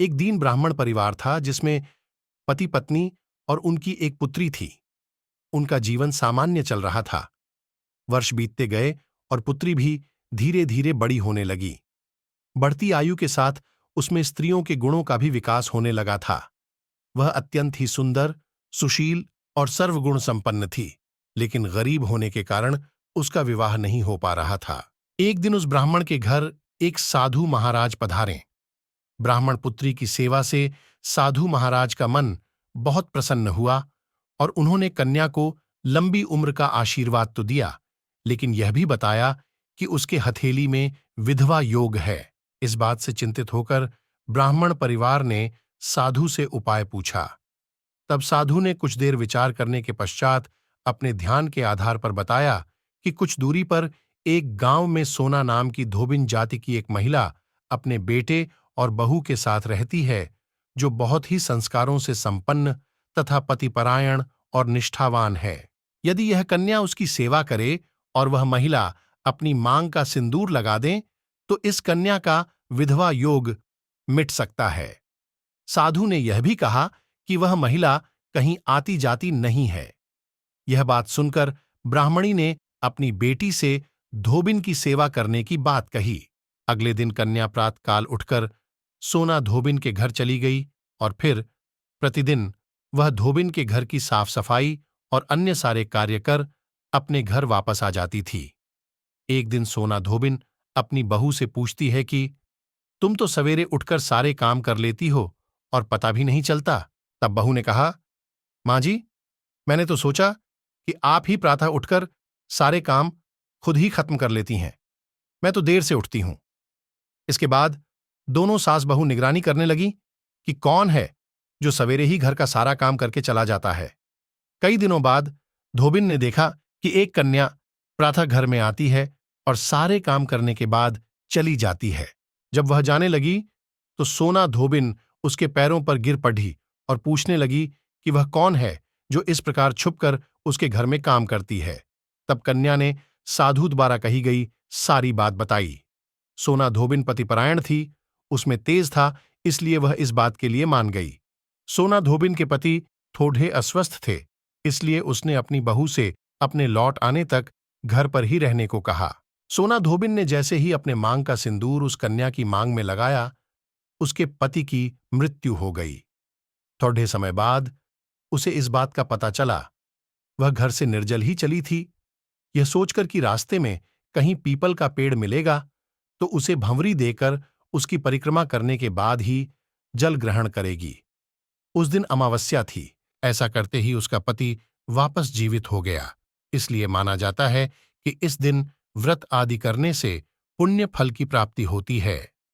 एक दीन ब्राह्मण परिवार था जिसमें पति पत्नी और उनकी एक पुत्री थी। उनका जीवन सामान्य चल रहा था। वर्ष बीतते गए और पुत्री भी धीरे धीरे बड़ी होने लगी। बढ़ती आयु के साथ उसमें स्त्रियों के गुणों का भी विकास होने लगा था। वह अत्यंत ही सुंदर, सुशील और सर्वगुण संपन्न थी, लेकिन गरीब होने के कारण उसका विवाह नहीं हो पा रहा था। एक दिन उस ब्राह्मण के घर एक साधु महाराज पधारे। ब्राह्मण पुत्री की सेवा से साधु महाराज का मन बहुत प्रसन्न हुआ और उन्होंने कन्या को लंबी उम्र का आशीर्वाद तो दिया, लेकिन यह भी बताया कि उसके हथेली में विधवा योग है। इस बात से चिंतित होकर ब्राह्मण परिवार ने साधु से उपाय पूछा। तब साधु ने कुछ देर विचार करने के पश्चात अपने ध्यान के आधार पर बताया कि कुछ दूरी पर एक गांव में सोना नाम की धोबिन जाति की एक महिला अपने बेटे और बहू के साथ रहती है, जो बहुत ही संस्कारों से संपन्न तथा पतिपरायण और निष्ठावान है। यदि यह कन्या उसकी सेवा करे और वह महिला अपनी मांग का सिंदूर लगा दे, तो इस कन्या का विधवा योग मिट सकता है। साधु ने यह भी कहा कि वह महिला कहीं आती जाती नहीं है। यह बात सुनकर ब्राह्मणी ने अपनी बेटी से धोबिन की सेवा करने की बात कही। अगले दिन कन्या प्रातःकाल उठकर सोना धोबिन के घर चली गई और फिर प्रतिदिन वह धोबिन के घर की साफ सफाई और अन्य सारे कार्य कर अपने घर वापस आ जाती थी। एक दिन सोना धोबिन अपनी बहू से पूछती है कि तुम तो सवेरे उठकर सारे काम कर लेती हो और पता भी नहीं चलता। तब बहू ने कहा, मां जी, मैंने तो सोचा कि आप ही प्रातः उठकर सारे काम खुद ही खत्म कर लेती हैं। मैं तो देर से उठती हूं। इसके बाद दोनों सास बहू निगरानी करने लगी कि कौन है जो सवेरे ही घर का सारा काम करके चला जाता है। कई दिनों बाद धोबिन ने देखा कि एक कन्या प्रातः घर में आती है और सारे काम करने के बाद चली जाती है। जब वह जाने लगी तो सोना धोबिन उसके पैरों पर गिर पड़ी और पूछने लगी कि वह कौन है जो इस प्रकार छुपकर उसके घर में काम करती है। तब कन्या ने साधु द्वारा कही गई सारी बात बताई। सोना धोबिन पतिपरायण थी, उसमें तेज था, इसलिए वह इस बात के लिए मान गई। सोना धोबिन के पति थोड़े अस्वस्थ थे, इसलिए उसने अपनी बहू से अपने लौट आने तक घर पर ही रहने को कहा। सोना धोबिन ने जैसे ही अपने मांग का सिंदूर उस कन्या की मांग में लगाया, उसके पति की मृत्यु हो गई। थोड़े समय बाद उसे इस बात का पता चला। वह घर से निर्जल ही चली थी। यह सोचकर कि रास्ते में कहीं पीपल का पेड़ मिलेगा तो उसे भंवरी देकर उसकी परिक्रमा करने के बाद ही जल ग्रहण करेगी। उस दिन अमावस्या थी। ऐसा करते ही उसका पति वापस जीवित हो गया। इसलिए माना जाता है कि इस दिन व्रत आदि करने से पुण्य फल की प्राप्ति होती है।